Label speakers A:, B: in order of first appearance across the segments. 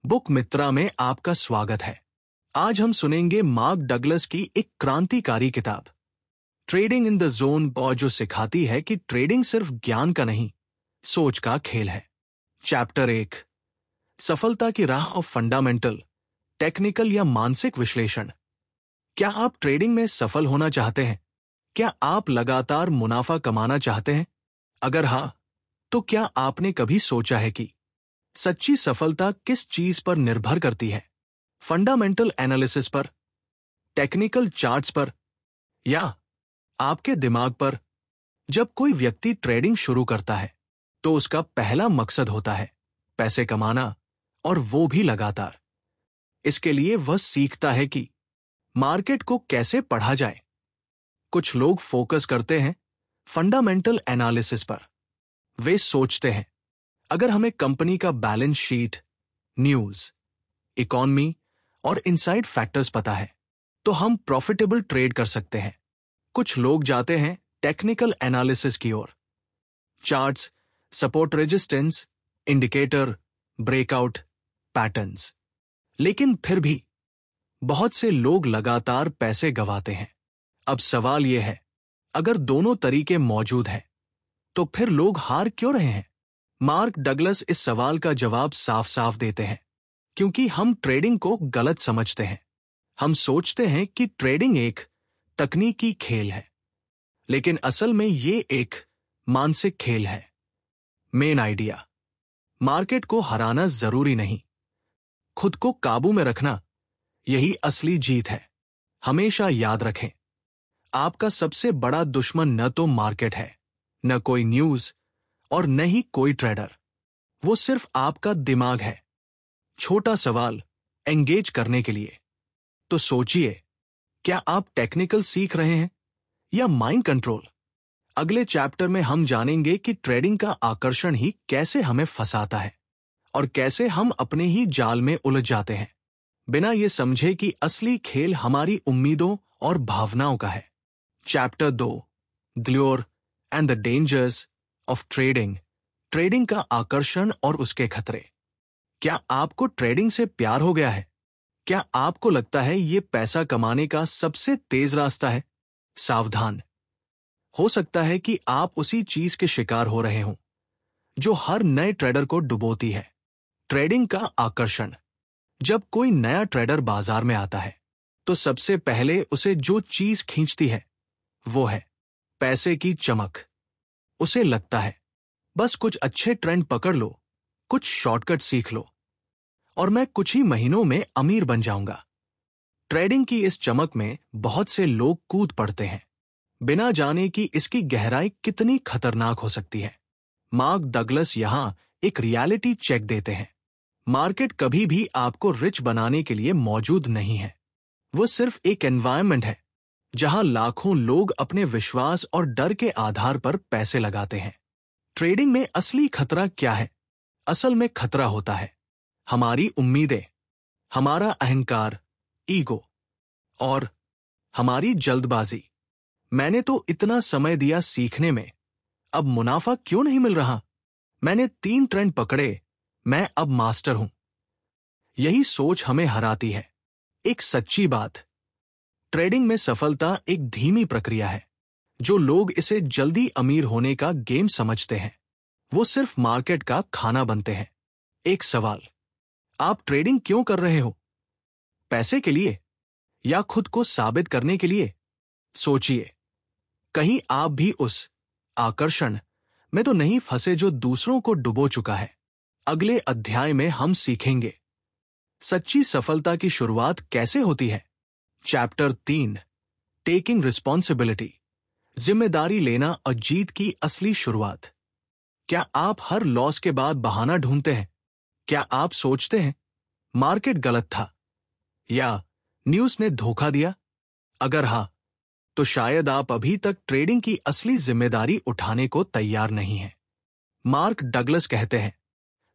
A: Book मित्रा में आपका स्वागत है। आज हम सुनेंगे मार्क डगलस की एक क्रांतिकारी किताब ट्रेडिंग इन द जोन, जो सिखाती है कि ट्रेडिंग सिर्फ ज्ञान का नहीं, सोच का खेल है। चैप्टर 1, सफलता की राह ऑफ फंडामेंटल, टेक्निकल या मानसिक विश्लेषण। क्या आप ट्रेडिंग में सफल होना चाहते हैं? क्या आप लगातार मुनाफा कमाना चाहते हैं? अगर हाँ, तो क्या आपने कभी सोचा है कि सच्ची सफलता किस चीज पर निर्भर करती है? फंडामेंटल एनालिसिस पर, टेक्निकल चार्ट्स पर, या आपके दिमाग पर? जब कोई व्यक्ति ट्रेडिंग शुरू करता है तो उसका पहला मकसद होता है पैसे कमाना, और वो भी लगातार। इसके लिए वह सीखता है कि मार्केट को कैसे पढ़ा जाए। कुछ लोग फोकस करते हैं फंडामेंटल एनालिसिस पर। वे सोचते हैं, अगर हमें कंपनी का बैलेंस शीट, न्यूज, इकॉनमी और इनसाइड फैक्टर्स पता है तो हम प्रॉफिटेबल ट्रेड कर सकते हैं। कुछ लोग जाते हैं टेक्निकल एनालिसिस की ओर। Charts, support resistance, indicator, breakout, patterns. लेकिन फिर भी बहुत से लोग लगातार पैसे गंवाते हैं। अब सवाल यह है, अगर दोनों तरीके मौजूद हैं तो फिर लोग हार क्यों रहे हैं? मार्क डगलस इस सवाल का जवाब साफ साफ देते हैं, क्योंकि हम ट्रेडिंग को गलत समझते हैं। हम सोचते हैं कि ट्रेडिंग एक तकनीकी खेल है, लेकिन असल में ये एक मानसिक खेल है। मेन आइडिया, मार्केट को हराना जरूरी नहीं, खुद को काबू में रखना, यही असली जीत है। हमेशा याद रखें, आपका सबसे बड़ा दुश्मन न तो मार्केट है, न कोई न्यूज, और न ही कोई ट्रेडर। वो सिर्फ आपका दिमाग है। छोटा सवाल एंगेज करने के लिए। तो सोचिए, क्या आप टेक्निकल सीख रहे हैं या माइंड कंट्रोल? अगले चैप्टर में हम जानेंगे कि ट्रेडिंग का आकर्षण ही कैसे हमें फंसाता है और कैसे हम अपने ही जाल में उलझ जाते हैं, बिना ये समझे कि असली खेल हमारी उम्मीदों और भावनाओं का है। Chapter 2, allure and the dangers of trading, trading का आकर्षण और उसके खतरे। क्या आपको ट्रेडिंग से प्यार हो गया है? क्या आपको लगता है ये पैसा कमाने का सबसे तेज रास्ता है? सावधान, हो सकता है कि आप उसी चीज के शिकार हो रहे हों जो हर नए ट्रेडर को डुबोती है। ट्रेडिंग का आकर्षण। जब कोई नया ट्रेडर बाजार में आता है तो सबसे पहले उसे जो चीज खींचती है वो है पैसे की चमक। उसे लगता है बस कुछ अच्छे ट्रेंड पकड़ लो, कुछ शॉर्टकट सीख लो, और मैं कुछ ही महीनों में अमीर बन जाऊंगा। ट्रेडिंग की इस चमक में बहुत से लोग कूद पड़ते हैं, बिना जाने कि इसकी गहराई कितनी खतरनाक हो सकती है। मार्क डगलस यहां एक रियलिटी चेक देते हैं। मार्केट कभी भी आपको रिच बनाने के लिए मौजूद नहीं है। वो सिर्फ एक एनवायरनमेंट है जहां लाखों लोग अपने विश्वास और डर के आधार पर पैसे लगाते हैं। ट्रेडिंग में असली खतरा क्या है? असल में खतरा होता है हमारी उम्मीदें, हमारा अहंकार, ईगो, और हमारी जल्दबाजी। मैंने तो इतना समय दिया सीखने में, अब मुनाफा क्यों नहीं मिल रहा? मैंने 3 ट्रेंड पकड़े, मैं अब मास्टर हूं। यही सोच हमें हराती है। एक सच्ची बात, ट्रेडिंग में सफलता एक धीमी प्रक्रिया है। जो लोग इसे जल्दी अमीर होने का गेम समझते हैं वो सिर्फ मार्केट का खाना बनते हैं। एक सवाल, आप ट्रेडिंग क्यों कर रहे हो? पैसे के लिए या खुद को साबित करने के लिए? सोचिए, कहीं आप भी उस आकर्षण में तो नहीं फंसे जो दूसरों को डुबो चुका है। अगले अध्याय में हम सीखेंगे सच्ची सफलता की शुरुआत कैसे होती है। चैप्टर 3, टेकिंग रिस्पॉन्सिबिलिटी, जिम्मेदारी और और जीत की असली शुरुआत। क्या आप हर लॉस के बाद बहाना ढूंढते हैं? क्या आप सोचते हैं मार्केट गलत था या न्यूज ने धोखा दिया? अगर हां, तो शायद आप अभी तक ट्रेडिंग की असली जिम्मेदारी उठाने को तैयार नहीं हैं। मार्क डगलस कहते हैं,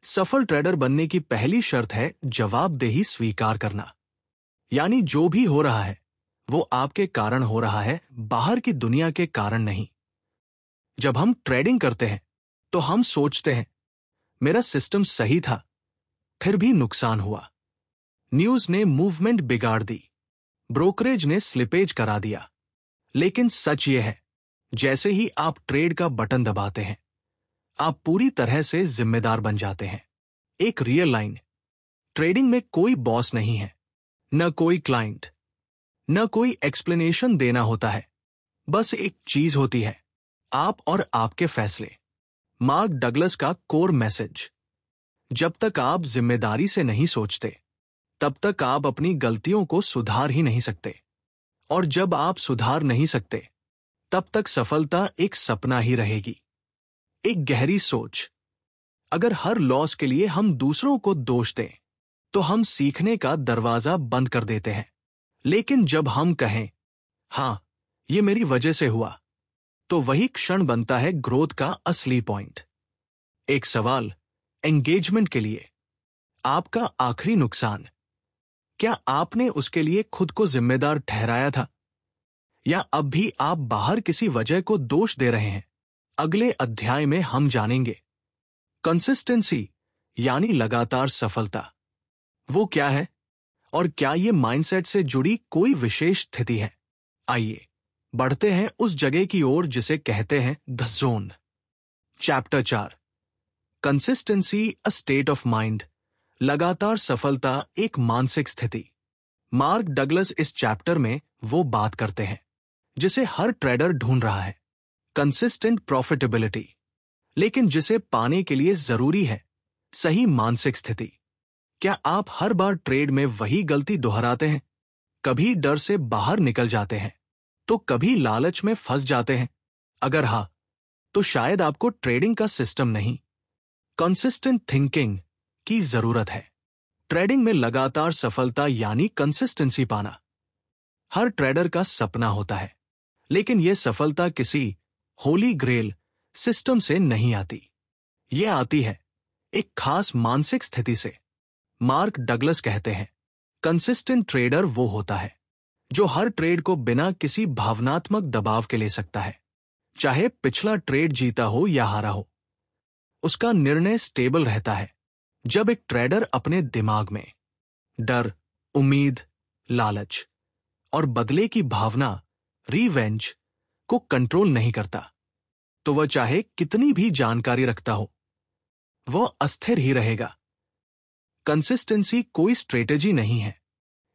A: सफल ट्रेडर बनने की पहली शर्त है जवाबदेही स्वीकार करना। यानी जो भी हो रहा है वो आपके कारण हो रहा है, बाहर की दुनिया के कारण नहीं। जब हम ट्रेडिंग करते हैं तो हम सोचते हैं मेरा सिस्टम सही था, फिर भी नुकसान हुआ। न्यूज ने मूवमेंट बिगाड़ दी, ब्रोकरेज ने स्लिपेज करा दिया। लेकिन सच ये है, जैसे ही आप ट्रेड का बटन दबाते हैं, आप पूरी तरह से जिम्मेदार बन जाते हैं। एक रियल लाइन, ट्रेडिंग में कोई बॉस नहीं है, न कोई क्लाइंट, न कोई एक्सप्लेनेशन देना होता है। बस एक चीज होती है, आप और आपके फैसले। मार्क डगलस का कोर मैसेज, जब तक आप जिम्मेदारी से नहीं सोचते, तब तक आप अपनी गलतियों को सुधार ही नहीं सकते। और जब आप सुधार नहीं सकते, तब तक सफलता एक सपना ही रहेगी। एक गहरी सोच, अगर हर लॉस के लिए हम दूसरों को दोष दें, तो हम सीखने का दरवाजा बंद कर देते हैं। लेकिन जब हम कहें, हां, ये मेरी वजह से हुआ, तो वही क्षण बनता है ग्रोथ का असली पॉइंट। एक सवाल एंगेजमेंट के लिए, आपका आखिरी नुकसान, क्या आपने उसके लिए खुद को जिम्मेदार ठहराया था, या अब भी आप बाहर किसी वजह को दोष दे रहे हैं? अगले अध्याय में हम जानेंगे कंसिस्टेंसी यानी लगातार सफलता वो क्या है, और क्या ये माइंडसेट से जुड़ी कोई विशेष स्थिति है। आइए बढ़ते हैं उस जगह की ओर जिसे कहते हैं the zone. Chapter 4, consistency a state of mind, लगातार सफलता एक मानसिक स्थिति। मार्क डगलस इस चैप्टर में वो बात करते हैं जिसे हर ट्रेडर ढूंढ रहा है, कंसिस्टेंट प्रॉफिटेबिलिटी। लेकिन जिसे पाने के लिए जरूरी है सही मानसिक स्थिति। क्या आप हर बार ट्रेड में वही गलती दोहराते हैं? कभी डर से बाहर निकल जाते हैं, तो कभी लालच में फंस जाते हैं? अगर हाँ, तो शायद आपको ट्रेडिंग का सिस्टम नहीं, कंसिस्टेंट थिंकिंग की जरूरत है। ट्रेडिंग में लगातार सफलता यानी कंसिस्टेंसी पाना हर ट्रेडर का सपना होता है। लेकिन यह सफलता किसी होली ग्रेल सिस्टम से नहीं आती। यह आती है एक खास मानसिक स्थिति से। मार्क डगलस कहते हैं, कंसिस्टेंट ट्रेडर वो होता है जो हर ट्रेड को बिना किसी भावनात्मक दबाव के ले सकता है, चाहे पिछला ट्रेड जीता हो या हारा हो। उसका निर्णय स्टेबल रहता है। जब एक ट्रेडर अपने दिमाग में डर, उम्मीद, लालच और बदले की भावना, रिवेंज को कंट्रोल नहीं करता, तो वह चाहे कितनी भी जानकारी रखता हो, वह अस्थिर ही रहेगा। कंसिस्टेंसी कोई स्ट्रेटेजी नहीं है,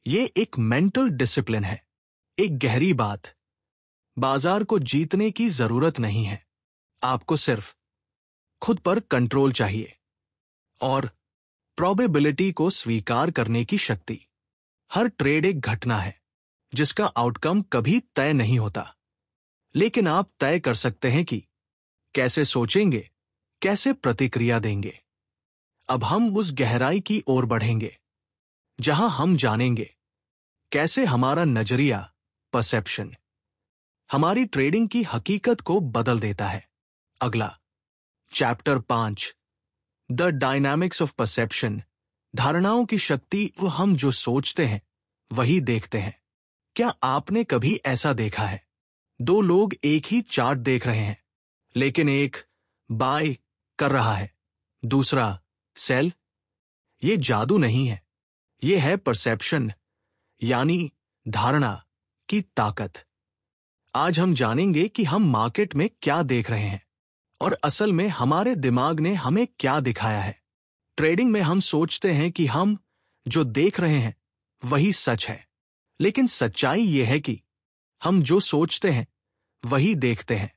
A: यह एक मेंटल डिसिप्लिन है। एक गहरी बात, बाजार को जीतने की जरूरत नहीं है, आपको सिर्फ खुद पर कंट्रोल चाहिए और प्रोबेबिलिटी को स्वीकार करने की शक्ति। हर ट्रेड एक घटना है जिसका आउटकम कभी तय नहीं होता, लेकिन आप तय कर सकते हैं कि कैसे सोचेंगे, कैसे प्रतिक्रिया देंगे। अब हम उस गहराई की ओर बढ़ेंगे जहां हम जानेंगे कैसे हमारा नजरिया, परसेप्शन, हमारी ट्रेडिंग की हकीकत को बदल देता है। अगला chapter 5, the dynamics of perception, धारणाओं की शक्ति। वो हम जो सोचते हैं वही देखते हैं। क्या आपने कभी ऐसा देखा है, दो लोग एक ही चार्ट देख रहे हैं, लेकिन एक बाय कर रहा है, दूसरा सेल? ये जादू नहीं है, ये है परसेप्शन यानी धारणा की ताकत। आज हम जानेंगे कि हम मार्केट में क्या देख रहे हैं और असल में हमारे दिमाग ने हमें क्या दिखाया है। ट्रेडिंग में हम सोचते हैं कि हम जो देख रहे हैं वही सच है, लेकिन सच्चाई यह है कि हम जो सोचते हैं वही देखते हैं।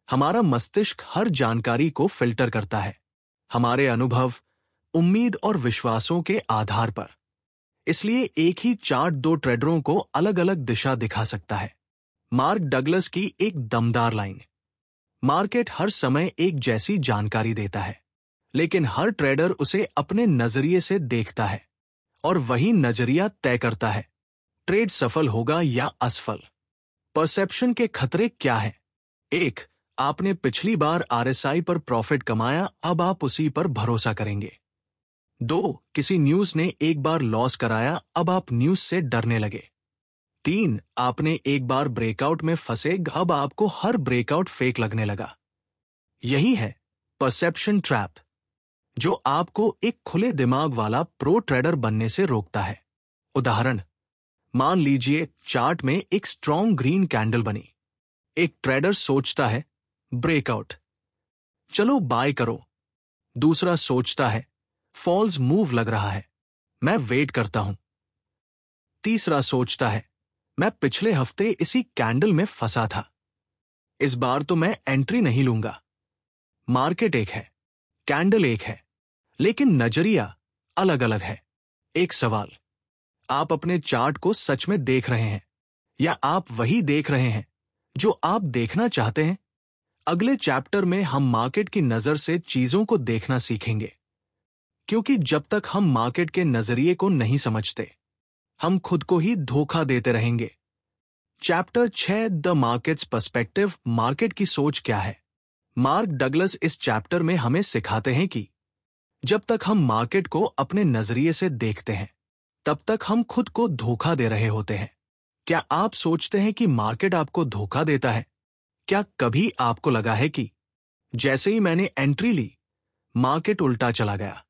A: हमारा मस्तिष्क हर जानकारी को फिल्टर करता है, हमारे अनुभव, उम्मीद और विश्वासों के आधार पर। इसलिए एक ही चार्ट दो ट्रेडरों को अलग अलग दिशा दिखा सकता है। मार्क डगलस की एक दमदार लाइन, मार्केट हर समय एक जैसी जानकारी देता है, लेकिन हर ट्रेडर उसे अपने नजरिए से देखता है और वही नजरिया तय करता है ट्रेड सफल होगा या असफल। परसेप्शन के खतरे क्या हैं? 1, आपने पिछली बार आरएसआई पर प्रॉफिट कमाया, अब आप उसी पर भरोसा करेंगे। 2, किसी न्यूज ने एक बार लॉस कराया, अब आप न्यूज से डरने लगे। 3, आपने एक बार ब्रेकआउट में फंसे, अब आपको हर ब्रेकआउट फेक लगने लगा। यही है परसेप्शन ट्रैप। जो आपको एक खुले दिमाग वाला प्रो ट्रेडर बनने से रोकता है। उदाहरण, मान लीजिए चार्ट में एक स्ट्रॉन्ग ग्रीन कैंडल बनी। एक ट्रेडर सोचता है ब्रेकआउट, चलो बाय करो। दूसरा सोचता है फॉल्स मूव लग रहा है, मैं वेट करता हूं। तीसरा सोचता है मैं पिछले हफ्ते इसी कैंडल में फंसा था, इस बार तो मैं एंट्री नहीं लूंगा। मार्केट एक है, कैंडल एक है, लेकिन नजरिया अलग अलग है। एक सवाल, आप अपने चार्ट को सच में देख रहे हैं या आप वही देख रहे हैं जो आप देखना चाहते हैं? अगले चैप्टर में हम मार्केट की नजर से चीजों को देखना सीखेंगे, क्योंकि जब तक हम मार्केट के नजरिए को नहीं समझते, हम खुद को ही धोखा देते रहेंगे। Chapter 6, the markets perspective, market की सोच क्या है। मार्क डगलस इस चैप्टर में हमें सिखाते हैं कि जब तक हम मार्केट को अपने नजरिए से देखते हैं, तब तक हम खुद को धोखा दे रहे होते हैं। क्या आप सोचते हैं कि मार्केट आपको धोखा देता है? क्या कभी आपको लगा है कि जैसे ही मैंने एंट्री ली, मार्केट उल्टा चला गया?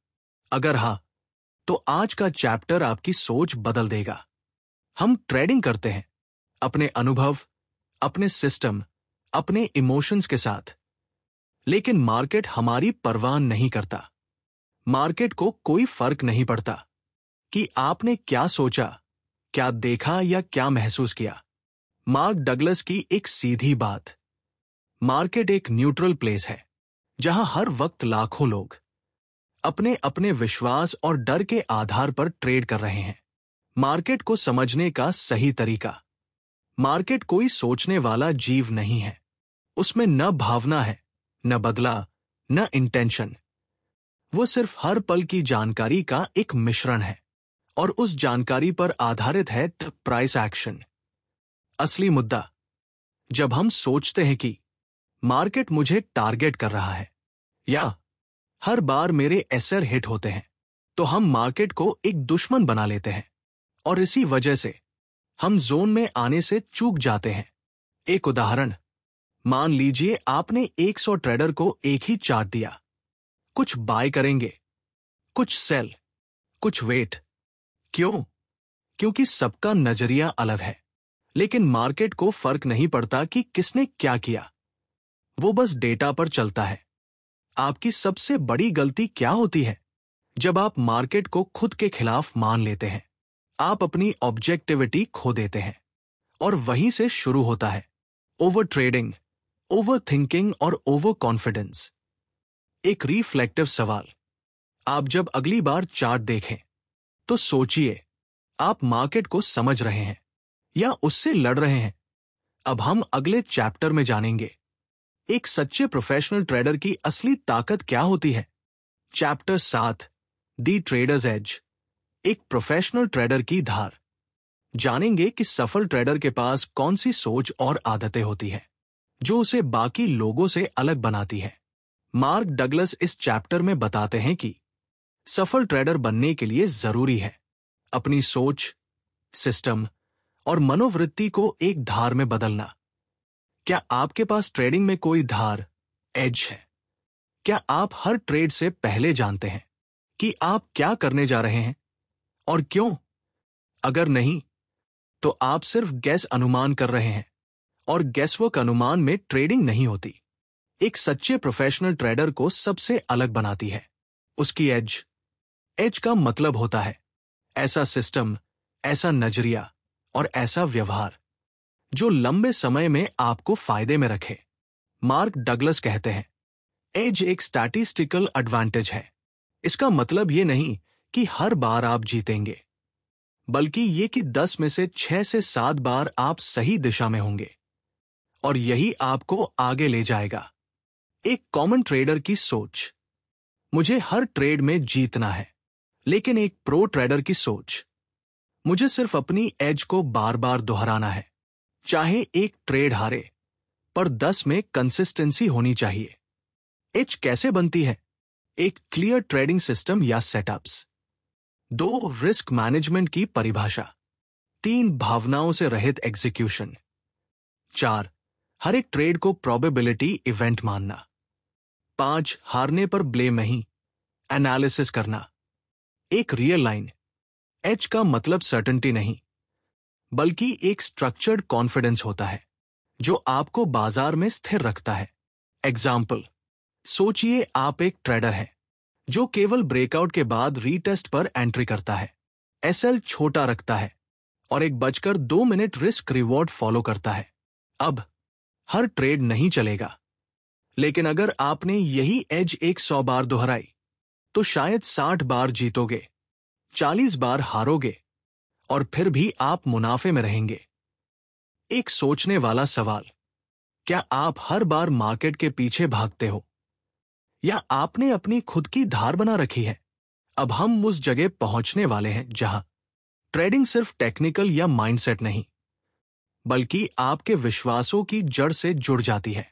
A: अगर हाँ, तो आज का चैप्टर आपकी सोच बदल देगा। हम ट्रेडिंग करते हैं अपने अनुभव, अपने सिस्टम, अपने इमोशंस के साथ, लेकिन मार्केट हमारी परवाह नहीं करता। मार्केट को कोई फर्क नहीं पड़ता कि आपने क्या सोचा, क्या देखा या क्या महसूस किया। मार्क डगलस की एक सीधी बात, मार्केट एक न्यूट्रल प्लेस है जहां हर वक्त लाखों लोग अपने अपने विश्वास और डर के आधार पर ट्रेड कर रहे हैं। मार्केट को समझने का सही तरीका, मार्केट कोई सोचने वाला जीव नहीं है। उसमें न भावना है, न बदला, न इंटेंशन। वो सिर्फ हर पल की जानकारी का एक मिश्रण है और उस जानकारी पर आधारित है प्राइस एक्शन। असली मुद्दा, जब हम सोचते हैं कि मार्केट मुझे टारगेट कर रहा है या हर बार मेरे एसआर हिट होते हैं, तो हम मार्केट को एक दुश्मन बना लेते हैं और इसी वजह से हम जोन में आने से चूक जाते हैं। एक उदाहरण, मान लीजिए आपने 100 ट्रेडर को एक ही चार्ट दिया। कुछ बाय करेंगे, कुछ सेल, कुछ वेट। क्यों? क्योंकि सबका नजरिया अलग है, लेकिन मार्केट को फर्क नहीं पड़ता कि किसने क्या किया। वो बस डेटा पर चलता है। आपकी सबसे बड़ी गलती क्या होती है? जब आप मार्केट को खुद के खिलाफ मान लेते हैं, आप अपनी ऑब्जेक्टिविटी खो देते हैं और वहीं से शुरू होता है ओवर ट्रेडिंग, ओवर थिंकिंग और ओवर कॉन्फिडेंस। एक रिफ्लेक्टिव सवाल, आप जब अगली बार चार्ट देखें तो सोचिए, आप मार्केट को समझ रहे हैं या उससे लड़ रहे हैं? अब हम अगले चैप्टर में जानेंगे एक सच्चे प्रोफेशनल ट्रेडर की असली ताकत क्या होती है। चैप्टर 7, दी ट्रेडर्स एज, एक प्रोफेशनल ट्रेडर की धार। जानेंगे कि सफल ट्रेडर के पास कौन सी सोच और आदतें होती हैं जो उसे बाकी लोगों से अलग बनाती है। मार्क डगलस इस चैप्टर में बताते हैं कि सफल ट्रेडर बनने के लिए जरूरी है अपनी सोच, सिस्टम और मनोवृत्ति को एक धार में बदलना। क्या आपके पास ट्रेडिंग में कोई धार, एज है? क्या आप हर ट्रेड से पहले जानते हैं कि आप क्या करने जा रहे हैं और क्यों? अगर नहीं, तो आप सिर्फ गैस अनुमान कर रहे हैं और गैसवर्क अनुमान में ट्रेडिंग नहीं होती। एक सच्चे प्रोफेशनल ट्रेडर को सबसे अलग बनाती है उसकी एज। एज का मतलब होता है ऐसा सिस्टम, ऐसा नजरिया और ऐसा व्यवहार जो लंबे समय में आपको फायदे में रखे। मार्क डगलस कहते हैं, एज एक स्टैटिस्टिकल एडवांटेज है। इसका मतलब ये नहीं कि हर बार आप जीतेंगे, बल्कि ये कि 10 में से 6 से 7 बार आप सही दिशा में होंगे और यही आपको आगे ले जाएगा। एक कॉमन ट्रेडर की सोच, मुझे हर ट्रेड में जीतना है। लेकिन एक प्रो ट्रेडर की सोच, मुझे सिर्फ अपनी एज को बार बार दोहराना है। चाहे एक ट्रेड हारे, पर 10 में कंसिस्टेंसी होनी चाहिए। एज कैसे बनती है? एक क्लियर ट्रेडिंग सिस्टम या सेटअप्स। 2, रिस्क मैनेजमेंट की परिभाषा। 3, भावनाओं से रहित एग्जीक्यूशन। 4, हर एक ट्रेड को प्रोबेबिलिटी इवेंट मानना। 5, हारने पर ब्लेम नहीं, एनालिसिस करना। एक रियल लाइन, एच का मतलब सर्टेनिटी नहीं, बल्कि एक स्ट्रक्चर्ड कॉन्फिडेंस होता है जो आपको बाजार में स्थिर रखता है। एग्जाम्पल, सोचिए आप एक ट्रेडर हैं जो केवल ब्रेकआउट के बाद रीटेस्ट पर एंट्री करता है, एसएल छोटा रखता है और एक बचकर 2 मिनट रिस्क रिवॉर्ड फॉलो करता है। अब हर ट्रेड नहीं चलेगा, लेकिन अगर आपने यही एज 100 बार दोहराई तो शायद 60 बार जीतोगे, 40 बार हारोगे और फिर भी आप मुनाफे में रहेंगे। एक सोचने वाला सवाल, क्या आप हर बार मार्केट के पीछे भागते हो या आपने अपनी खुद की धार बना रखी है? अब हम उस जगह पहुंचने वाले हैं जहां ट्रेडिंग सिर्फ टेक्निकल या माइंडसेट नहीं, बल्कि आपके विश्वासों की जड़ से जुड़ जाती है।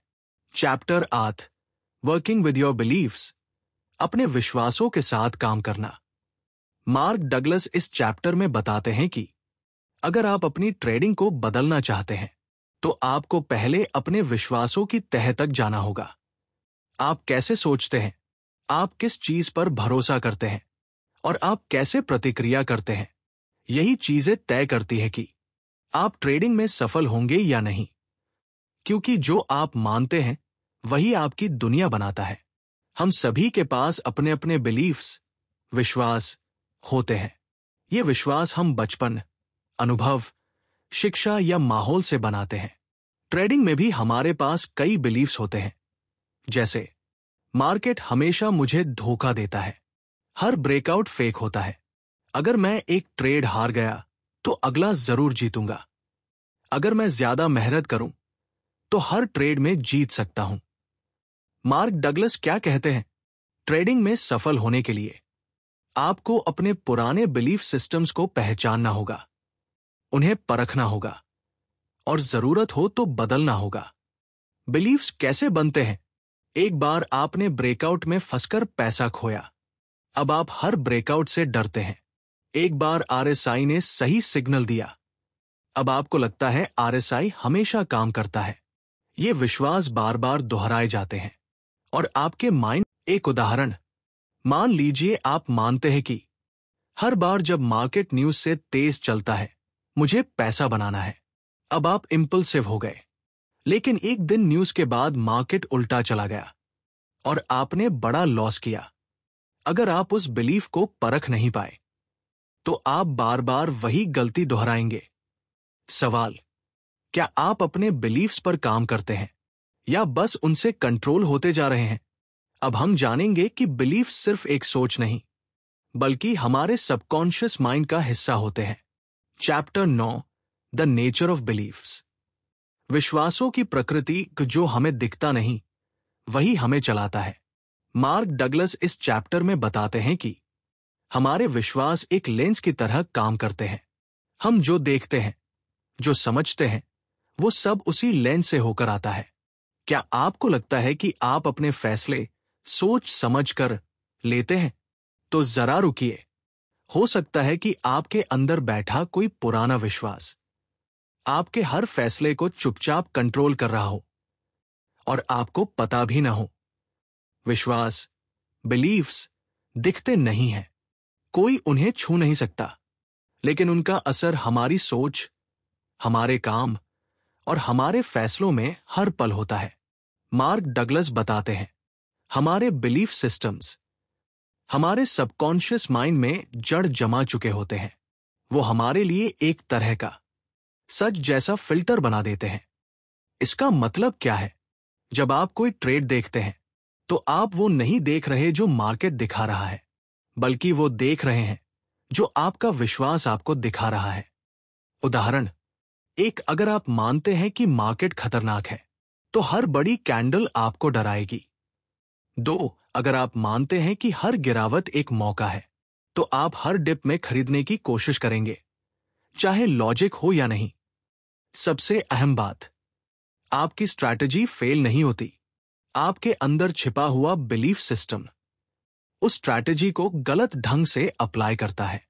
A: Chapter 8, working with your beliefs, अपने विश्वासों के साथ काम करना। मार्क डगलस इस चैप्टर में बताते हैं कि अगर आप अपनी ट्रेडिंग को बदलना चाहते हैं तो आपको पहले अपने विश्वासों की तह तक जाना होगा। आप कैसे सोचते हैं, आप किस चीज पर भरोसा करते हैं और आप कैसे प्रतिक्रिया करते हैं, यही चीजें तय करती है कि आप ट्रेडिंग में सफल होंगे या नहीं। क्योंकि जो आप मानते हैं वही आपकी दुनिया बनाता है। हम सभी के पास अपने अपने बिलीफ्स, विश्वास होते हैं। ये विश्वास हम बचपन, अनुभव, शिक्षा या माहौल से बनाते हैं। ट्रेडिंग में भी हमारे पास कई बिलीफ्स होते हैं, जैसे मार्केट हमेशा मुझे धोखा देता है, हर ब्रेकआउट फेक होता है, अगर मैं एक ट्रेड हार गया तो अगला जरूर जीतूंगा, अगर मैं ज्यादा मेहनत करूं तो हर ट्रेड में जीत सकता हूं। मार्क डगलस क्या कहते हैं? ट्रेडिंग में सफल होने के लिए आपको अपने पुराने बिलीफ सिस्टम्स को पहचानना होगा, उन्हें परखना होगा और जरूरत हो तो बदलना होगा। बिलीफ्स कैसे बनते हैं? एक बार आपने ब्रेकआउट में फंसकर पैसा खोया, अब आप हर ब्रेकआउट से डरते हैं। एक बार आरएसआई ने सही सिग्नल दिया, अब आपको लगता है आरएसआई हमेशा काम करता है। ये विश्वास बार बार दोहराए जाते हैं और आपके माइंड। एक उदाहरण, मान लीजिए आप मानते हैं कि हर बार जब मार्केट न्यूज से तेज चलता है मुझे पैसा बनाना है। अब आप इंपल्सिव हो गए, लेकिन एक दिन न्यूज के बाद मार्केट उल्टा चला गया और आपने बड़ा लॉस किया। अगर आप उस बिलीफ को परख नहीं पाए तो आप बार बार वही गलती दोहराएंगे। सवाल, क्या आप अपने बिलीफ्स पर काम करते हैं या बस उनसे कंट्रोल होते जा रहे हैं? अब हम जानेंगे कि बिलीफ सिर्फ एक सोच नहीं, बल्कि हमारे सबकॉन्शियस माइंड का हिस्सा होते हैं। Chapter 9, the nature of beliefs, विश्वासों की प्रकृति जो हमें दिखता नहीं वही हमें चलाता है। मार्क डगलस इस चैप्टर में बताते हैं कि हमारे विश्वास एक लेंस की तरह काम करते हैं। हम जो देखते हैं, जो समझते हैं, वो सब उसी लेंस से होकर आता है। क्या आपको लगता है कि आप अपने फैसले सोच समझ कर लेते हैं? तो जरा रुकिए, हो सकता है कि आपके अंदर बैठा कोई पुराना विश्वास आपके हर फैसले को चुपचाप कंट्रोल कर रहा हो और आपको पता भी ना हो। विश्वास, बिलीफ्स दिखते नहीं हैं, कोई उन्हें छू नहीं सकता, लेकिन उनका असर हमारी सोच, हमारे काम और हमारे फैसलों में हर पल होता है। मार्क डगलस बताते हैं, हमारे बिलीफ सिस्टम्स हमारे सबकॉन्शियस माइंड में जड़ जमा चुके होते हैं। वो हमारे लिए एक तरह का सच जैसा फिल्टर बना देते हैं। इसका मतलब क्या है? जब आप कोई ट्रेड देखते हैं तो आप वो नहीं देख रहे जो मार्केट दिखा रहा है, बल्कि वो देख रहे हैं जो आपका विश्वास आपको दिखा रहा है। उदाहरण एक, अगर आप मानते हैं कि मार्केट खतरनाक है तो हर बड़ी कैंडल आपको डराएगी। 2, अगर आप मानते हैं कि हर गिरावट एक मौका है तो आप हर डिप में खरीदने की कोशिश करेंगे, चाहे लॉजिक हो या नहीं। सबसे अहम बात, आपकी स्ट्रैटेजी फेल नहीं होती, आपके अंदर छिपा हुआ बिलीफ सिस्टम उस स्ट्रैटेजी को गलत ढंग से अप्लाई करता है।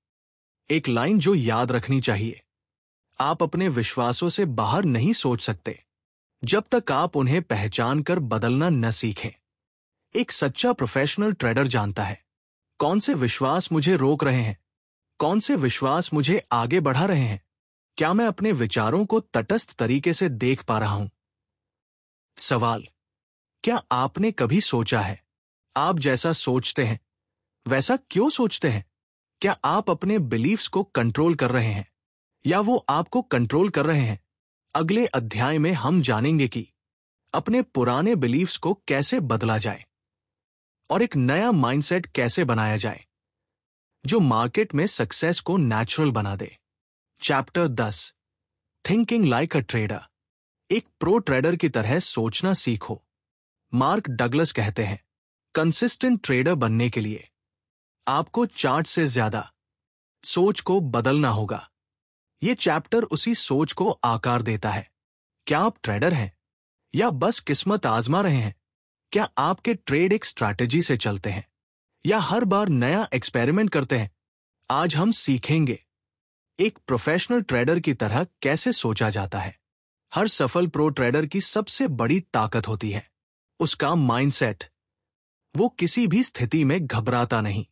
A: एक लाइन जो याद रखनी चाहिए, आप अपने विश्वासों से बाहर नहीं सोच सकते जब तक आप उन्हें पहचान कर बदलना न सीखें। एक सच्चा प्रोफेशनल ट्रेडर जानता है कौन से विश्वास मुझे रोक रहे हैं? कौन से विश्वास मुझे आगे बढ़ा रहे हैं? क्या मैं अपने विचारों को तटस्थ तरीके से देख पा रहा हूं? सवाल: क्या आपने कभी सोचा है, आप जैसा सोचते हैं वैसा क्यों सोचते हैं? क्या आप अपने बिलीफ्स को कंट्रोल कर रहे हैं या वो आपको कंट्रोल कर रहे हैं? अगले अध्याय में हम जानेंगे कि अपने पुराने बिलीफ्स को कैसे बदला जाए और एक नया माइंडसेट कैसे बनाया जाए जो मार्केट में सक्सेस को नेचुरल बना दे। Chapter 10, thinking like a trader. एक प्रो ट्रेडर की तरह सोचना सीखो। मार्क डगलस कहते हैं, कंसिस्टेंट ट्रेडर बनने के लिए आपको चार्ट से ज्यादा सोच को बदलना होगा। यह चैप्टर उसी सोच को आकार देता है। क्या आप ट्रेडर हैं या बस किस्मत आजमा रहे हैं? क्या आपके ट्रेड एक स्ट्रैटेजी से चलते हैं या हर बार नया एक्सपेरिमेंट करते हैं? आज हम सीखेंगे एक प्रोफेशनल ट्रेडर की तरह कैसे सोचा जाता है। हर सफल प्रो ट्रेडर की सबसे बड़ी ताकत होती है उसका माइंडसेट। वो किसी भी स्थिति में घबराता नहीं,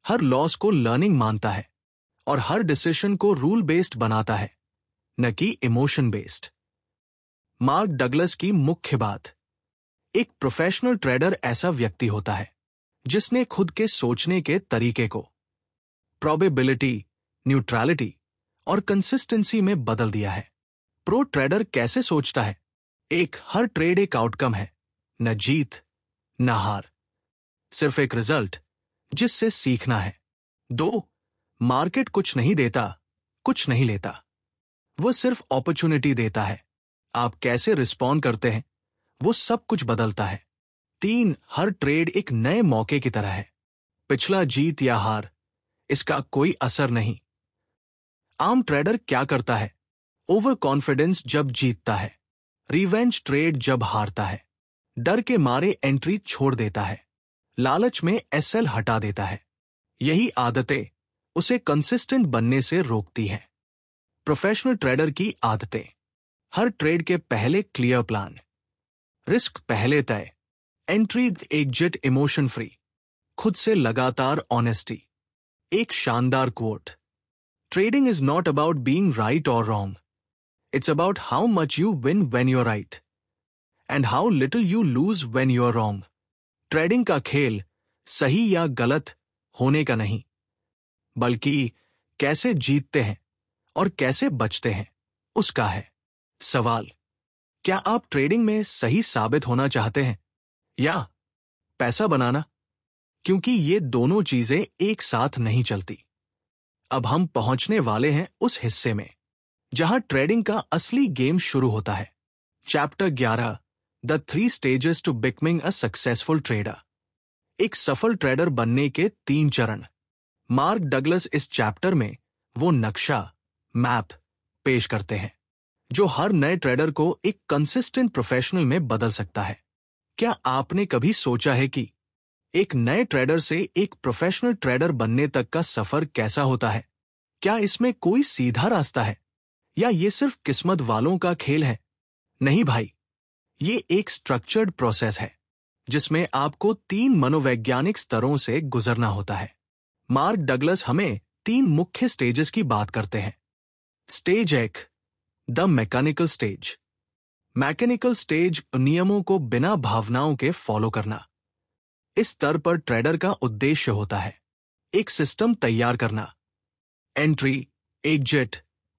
A: हर लॉस को लर्निंग मानता है और हर डिसीजन को रूल बेस्ड बनाता है, न कि इमोशन बेस्ड। मार्क डगलस की मुख्य बात: एक प्रोफेशनल ट्रेडर ऐसा व्यक्ति होता है जिसने खुद के सोचने के तरीके को प्रोबेबिलिटी, न्यूट्रलिटी और कंसिस्टेंसी में बदल दिया है। प्रो ट्रेडर कैसे सोचता है? 1. हर ट्रेड एक आउटकम है, न जीत न हार, सिर्फ एक रिजल्ट जिससे सीखना है। 2. मार्केट कुछ नहीं देता, कुछ नहीं लेता, वो सिर्फ अपॉर्चुनिटी देता है। आप कैसे रिस्पॉन्ड करते हैं वो सब कुछ बदलता है। 3. हर ट्रेड एक नए मौके की तरह है, पिछला जीत या हार इसका कोई असर नहीं। आम ट्रेडर क्या करता है? ओवर कॉन्फिडेंस जब जीतता है, रिवेंज ट्रेड जब हारता है, डर के मारे एंट्री छोड़ देता है, लालच में एसएल हटा देता है। यही आदतें उसे कंसिस्टेंट बनने से रोकती हैं। प्रोफेशनल ट्रेडर की आदतें: हर ट्रेड के पहले क्लियर प्लान, रिस्क पहले तय, एंट्री एग्जिट इमोशन फ्री, खुद से लगातार ऑनेस्टी। एक शानदार quote: trading is not about being right और wrong, it's about how much you win when you are right and how little you lose when you are wrong. Trading का खेल सही या गलत होने का नहीं, बल्कि कैसे जीतते हैं और कैसे बचते हैं उसका है। सवाल: क्या आप ट्रेडिंग में सही साबित होना चाहते हैं या पैसा बनाना? क्योंकि ये दोनों चीजें एक साथ नहीं चलती। अब हम पहुंचने वाले हैं उस हिस्से में जहां ट्रेडिंग का असली गेम शुरू होता है। Chapter 11, the 3 stages to becoming a successful trader. एक सफल ट्रेडर बनने के 3 चरण। मार्क डगलस इस चैप्टर में वो नक्शा, मैप पेश करते हैं जो हर नए ट्रेडर को एक कंसिस्टेंट प्रोफेशनल में बदल सकता है। क्या आपने कभी सोचा है कि एक नए ट्रेडर से एक प्रोफेशनल ट्रेडर बनने तक का सफर कैसा होता है? क्या इसमें कोई सीधा रास्ता है या ये सिर्फ किस्मत वालों का खेल है? नहीं भाई, ये एक स्ट्रक्चर्ड प्रोसेस है जिसमें आपको 3 मनोवैज्ञानिक स्तरों से गुजरना होता है। मार्क डगलस हमें 3 मुख्य स्टेजेस की बात करते हैं। Stage 1, the mechanical stage. Mechanical stage नियमों को बिना भावनाओं के फॉलो करना। इस स्तर पर ट्रेडर का उद्देश्य होता है एक सिस्टम तैयार करना, एंट्री, एग्जिट,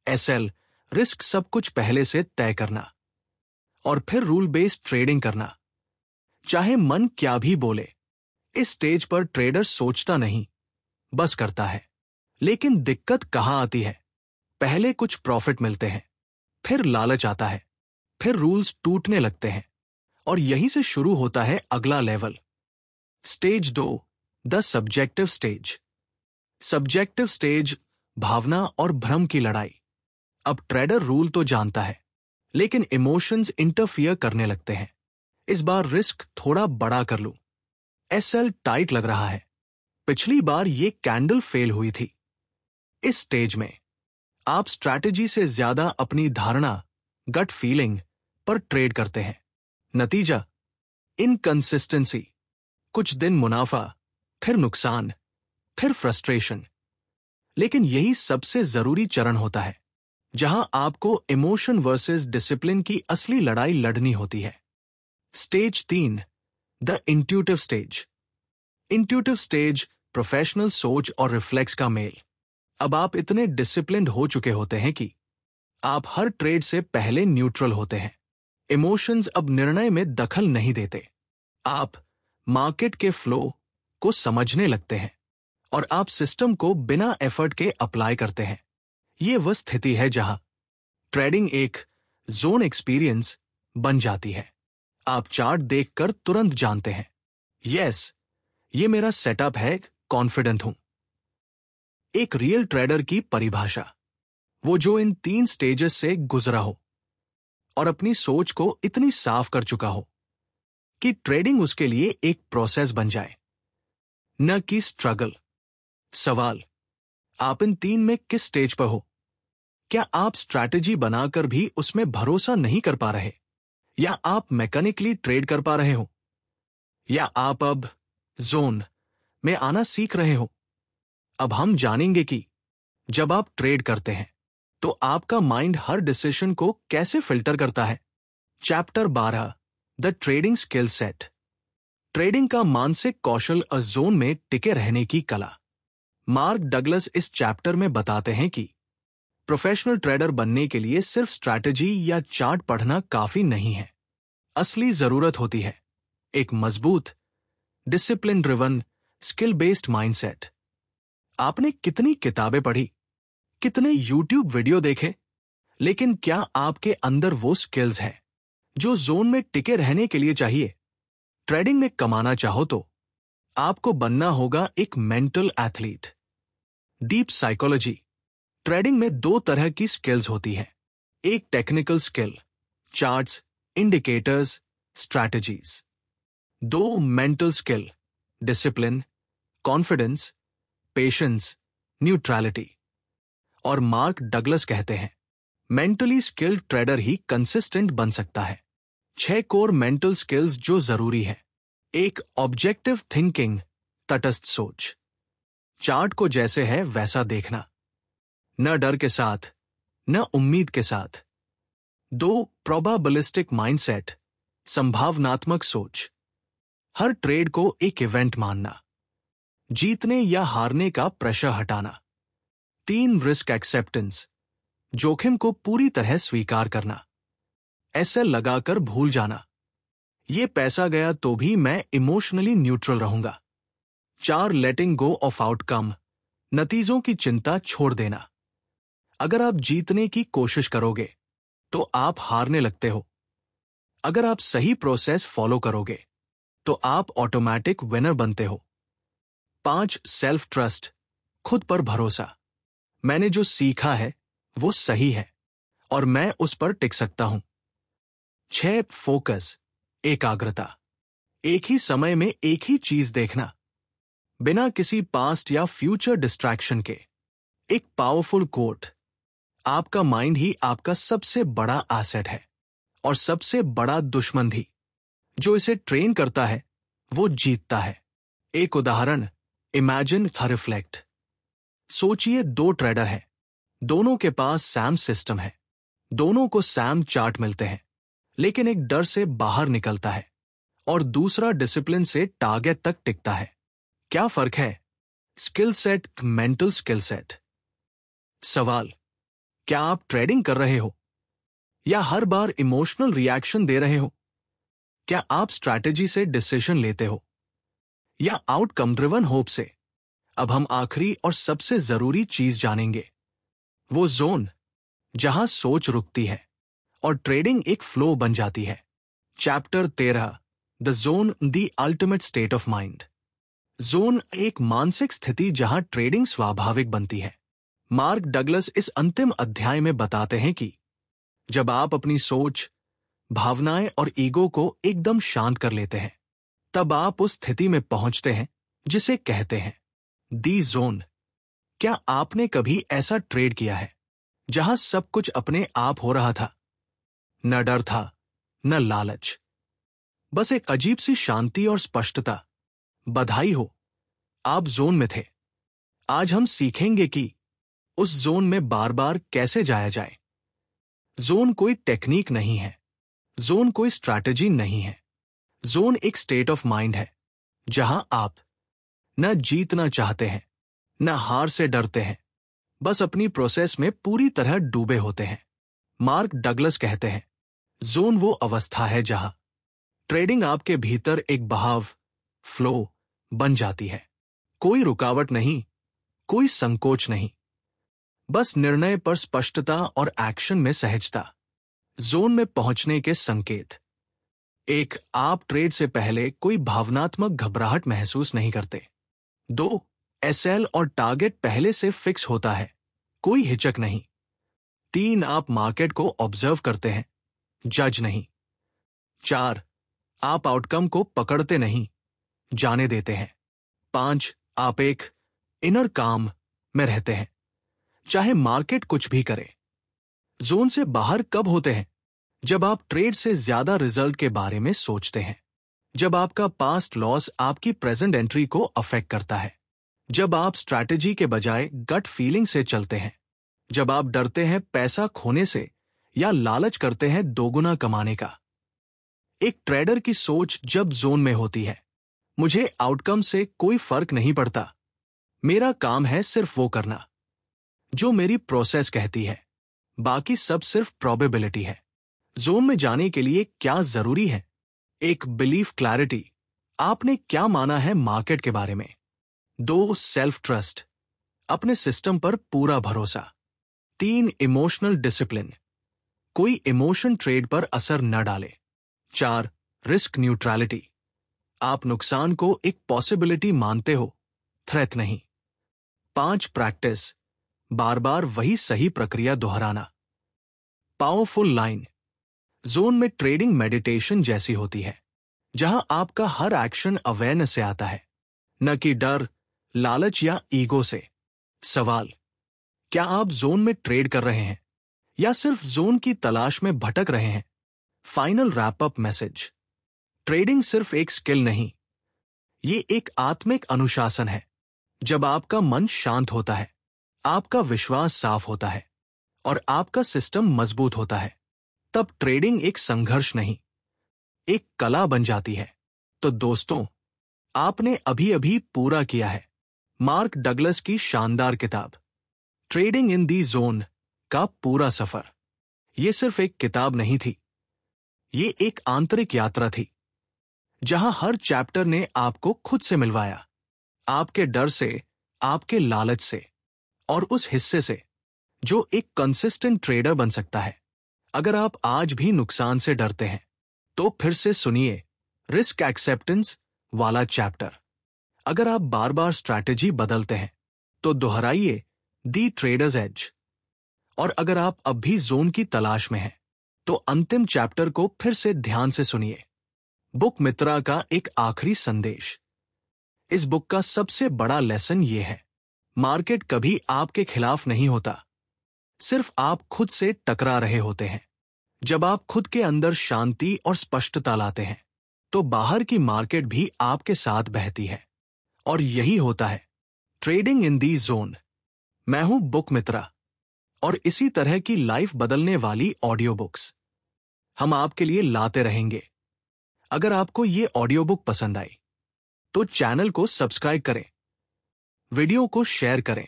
A: एसएल, रिस्क सब कुछ पहले से तय करना और फिर रूल बेस्ड ट्रेडिंग करना, चाहे मन क्या भी बोले। इस स्टेज पर ट्रेडर सोचता नहीं, बस करता है। लेकिन दिक्कत कहां आती है? पहले कुछ प्रॉफिट मिलते हैं, फिर लालच आता है, फिर रूल्स टूटने लगते हैं और यहीं से शुरू होता है अगला level. Stage 2, the subjective stage. Subjective stage भावना और भ्रम की लड़ाई। अब ट्रेडर रूल तो जानता है, लेकिन इमोशंस इंटरफियर करने लगते हैं। इस बार रिस्क थोड़ा बड़ा कर लूं, एसएल टाइट लग रहा है, पिछली बार ये कैंडल फेल हुई थी। इस स्टेज में आप स्ट्रैटेजी से ज्यादा अपनी धारणा, गट फीलिंग पर ट्रेड करते हैं। नतीजा, इनकंसिस्टेंसी, कुछ दिन मुनाफा, फिर नुकसान, फिर फ्रस्ट्रेशन। लेकिन यही सबसे जरूरी चरण होता है, जहां आपको इमोशन वर्सेस डिसिप्लिन की असली लड़ाई लड़नी होती है। Stage 3, the intuitive stage. Intuitive stage professional सोच और रिफ्लेक्स का मेल। अब आप इतने डिसिप्लिन्ड हो चुके होते हैं कि आप हर ट्रेड से पहले न्यूट्रल होते हैं। इमोशंस अब निर्णय में दखल नहीं देते। आप मार्केट के फ्लो को समझने लगते हैं और आप सिस्टम को बिना एफर्ट के अप्लाई करते हैं। ये वह स्थिति है जहां ट्रेडिंग एक जोन एक्सपीरियंस बन जाती है। आप चार्ट देखकर तुरंत जानते हैं, यस, ये मेरा सेटअप है, कॉन्फिडेंट हूं। एक रियल ट्रेडर की परिभाषा, वो जो इन 3 स्टेजेस से गुजरा हो और अपनी सोच को इतनी साफ कर चुका हो कि ट्रेडिंग उसके लिए एक प्रोसेस बन जाए, न कि स्ट्रगल। सवाल, आप इन 3 में किस स्टेज पर हो? क्या आप स्ट्रैटेजी बनाकर भी उसमें भरोसा नहीं कर पा रहे, या आप मैकेनिकली ट्रेड कर पा रहे हो, या आप अब जोन में आना सीख रहे हो? अब हम जानेंगे कि जब आप ट्रेड करते हैं तो आपका माइंड हर डिसीजन को कैसे फिल्टर करता है। Chapter 12, the trading skill set. Trading का मानसिक कौशल अ जोन में टिके रहने की कला। मार्क डगलस इस चैप्टर में बताते हैं कि प्रोफेशनल ट्रेडर बनने के लिए सिर्फ स्ट्रैटेजी या चार्ट पढ़ना काफी नहीं है। असली जरूरत होती है एक मजबूत, discipline driven, skill based mindset. आपने कितनी किताबें पढ़ी, कितने यूट्यूब वीडियो देखे, लेकिन क्या आपके अंदर वो स्किल्स हैं जो जोन में टिके रहने के लिए चाहिए? ट्रेडिंग में कमाना चाहो तो आपको बनना होगा एक mental athlete. Deep psychology. Trading में 2 तरह की स्किल्स होती हैं। एक technical skill, charts, indicators, strategies. 2 mental skill, discipline, confidence, patience, neutrality. और मार्क डगलस कहते हैं, मेंटली स्किल्ड ट्रेडर ही कंसिस्टेंट बन सकता है। 6 कोर मेंटल स्किल्स जो जरूरी है। एक, ऑब्जेक्टिव थिंकिंग, तटस्थ सोच। चार्ट को जैसे है वैसा देखना, न डर के साथ, न उम्मीद के साथ। 2, प्रोबेबिलिस्टिक माइंडसेट, संभावनात्मक सोच। हर ट्रेड को एक इवेंट मानना, जीतने या हारने का प्रेशर हटाना। 3, रिस्क एक्सेप्टेंस, जोखिम को पूरी तरह स्वीकार करना। ऐसे लगाकर भूल जाना, ये पैसा गया तो भी मैं इमोशनली न्यूट्रल रहूंगा। 4, लेटिंग गो ऑफ आउटकम, नतीजों की चिंता छोड़ देना। अगर आप जीतने की कोशिश करोगे तो आप हारने लगते हो। अगर आप सही प्रोसेस फॉलो करोगे तो आप ऑटोमेटिक विनर बनते हो। 5, सेल्फ ट्रस्ट, खुद पर भरोसा। मैंने जो सीखा है वो सही है और मैं उस पर टिक सकता हूं। 6, फोकस, एकाग्रता। एक ही समय में एक ही चीज देखना, बिना किसी पास्ट या फ्यूचर डिस्ट्रैक्शन के। एक पावरफुल कोट, आपका माइंड ही आपका सबसे बड़ा एसेट है और सबसे बड़ा दुश्मन भी। जो इसे ट्रेन करता है वो जीतता है। एक उदाहरण, इमेजिन अ रिफ्लेक्ट। सोचिए 2 ट्रेडर हैं, दोनों के पास सैम सिस्टम है, दोनों को सैम चार्ट मिलते हैं, लेकिन एक डर से बाहर निकलता है और दूसरा डिसिप्लिन से टारगेट तक टिकता है। क्या फर्क है? Skill set, mental skill set. सवाल, क्या आप ट्रेडिंग कर रहे हो या हर बार इमोशनल रिएक्शन दे रहे हो? क्या आप स्ट्रैटेजी से डिसीजन लेते हो या आउटकम ड्रिवन होप से? अब हम आखिरी और सबसे जरूरी चीज जानेंगे, वो जोन जहां सोच रुकती है और ट्रेडिंग एक फ्लो बन जाती है। Chapter 13, the zone, the ultimate state of mind. Zone एक मानसिक स्थिति जहां ट्रेडिंग स्वाभाविक बनती है। मार्क डगलस इस अंतिम अध्याय में बताते हैं कि जब आप अपनी सोच, भावनाएं और ईगो को एकदम शांत कर लेते हैं, तब आप उस स्थिति में पहुंचते हैं जिसे कहते हैं दी जोन। क्या आपने कभी ऐसा ट्रेड किया है जहां सब कुछ अपने आप हो रहा था? न डर था, न लालच, बस एक अजीब सी शांति और स्पष्टता। बधाई हो, आप जोन में थे। आज हम सीखेंगे कि उस जोन में बार बार कैसे जाया जाए। जोन कोई टेक्निक नहीं है, जोन कोई स्ट्रैटेजी नहीं है। जोन एक स्टेट ऑफ माइंड है जहां आप न जीतना चाहते हैं, न हार से डरते हैं, बस अपनी प्रोसेस में पूरी तरह डूबे होते हैं। मार्क डगलस कहते हैं, जोन वो अवस्था है जहां ट्रेडिंग आपके भीतर एक बहाव, फ्लो बन जाती है। कोई रुकावट नहीं, कोई संकोच नहीं, बस निर्णय पर स्पष्टता और एक्शन में सहजता। जोन में पहुंचने के संकेत। एक, आप ट्रेड से पहले कोई भावनात्मक घबराहट महसूस नहीं करते। 2, एसएल और टारगेट पहले से फिक्स होता है, कोई हिचक नहीं। 3, आप मार्केट को ऑब्जर्व करते हैं, जज नहीं। 4, आप आउटकम को पकड़ते नहीं, जाने देते हैं। 5, आप एक इनर काम में रहते हैं, चाहे मार्केट कुछ भी करे। जोन से बाहर कब होते हैं? जब आप ट्रेड से ज्यादा रिजल्ट के बारे में सोचते हैं, जब आपका पास्ट लॉस आपकी प्रेजेंट एंट्री को अफेक्ट करता है, जब आप स्ट्रैटेजी के बजाय गट फीलिंग से चलते हैं, जब आप डरते हैं पैसा खोने से या लालच करते हैं दोगुना कमाने का। एक ट्रेडर की सोच जब जोन में होती है, मुझे आउटकम से कोई फर्क नहीं पड़ता, मेरा काम है सिर्फ वो करना जो मेरी प्रोसेस कहती है, बाकी सब सिर्फ प्रोबेबिलिटी है। जोन में जाने के लिए क्या जरूरी है? 1, बिलीफ क्लैरिटी, आपने क्या माना है मार्केट के बारे में। 2, सेल्फ ट्रस्ट, अपने सिस्टम पर पूरा भरोसा। 3, इमोशनल डिसिप्लिन, कोई इमोशन ट्रेड पर असर न डाले। 4, रिस्क न्यूट्रलिटी, आप नुकसान को एक पॉसिबिलिटी मानते हो, थ्रेट नहीं। 5, प्रैक्टिस, बार बार वही सही प्रक्रिया दोहराना। पावरफुल लाइन, जोन में ट्रेडिंग मेडिटेशन जैसी होती है, जहां आपका हर एक्शन अवेयरनेस से आता है, न कि डर, लालच या ईगो से। सवाल, क्या आप जोन में ट्रेड कर रहे हैं या सिर्फ जोन की तलाश में भटक रहे हैं? Final wrap up message, trading सिर्फ एक स्किल नहीं, ये एक आत्मिक अनुशासन है। जब आपका मन शांत होता है, आपका विश्वास साफ होता है और आपका सिस्टम मजबूत होता है, तब ट्रेडिंग एक संघर्ष नहीं, एक कला बन जाती है। तो दोस्तों, आपने अभी अभी पूरा किया है मार्क डगलस की शानदार किताब ट्रेडिंग इन दी जोन का पूरा सफर। यह सिर्फ एक किताब नहीं थी, ये एक आंतरिक यात्रा थी, जहां हर चैप्टर ने आपको खुद से मिलवाया, आपके डर से, आपके लालच से और उस हिस्से से जो एक कंसिस्टेंट ट्रेडर बन सकता है। अगर आप आज भी नुकसान से डरते हैं, तो फिर से सुनिए रिस्क एक्सेप्टेंस वाला चैप्टर। अगर आप बार बार स्ट्रैटेजी बदलते हैं, तो दोहराइए दी ट्रेडर्स एज। और अगर आप अब भी जोन की तलाश में हैं, तो अंतिम चैप्टर को फिर से ध्यान से सुनिए। बुक मित्रा का एक आखिरी संदेश। इस बुक का सबसे बड़ा लेसन ये है, मार्केट कभी आपके खिलाफ नहीं होता, सिर्फ आप खुद से टकरा रहे होते हैं। जब आप खुद के अंदर शांति और स्पष्टता लाते हैं, तो बाहर की मार्केट भी आपके साथ बहती है। और यही होता है ट्रेडिंग इन दी जोन। मैं हूं बुक मित्रा, और इसी तरह की लाइफ बदलने वाली ऑडियो बुक्स हम आपके लिए लाते रहेंगे। अगर आपको ये ऑडियो बुक पसंद आई, तो चैनल को सब्सक्राइब करें, वीडियो को शेयर करें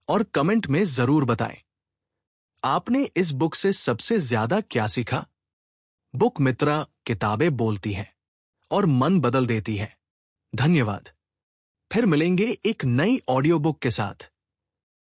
A: और कमेंट में जरूर बताएं आपने इस बुक से सबसे ज्यादा क्या सीखा। बुक मित्रा, किताबें बोलती हैं और मन बदल देती है। धन्यवाद। फिर मिलेंगे एक नई ऑडियो बुक के साथ।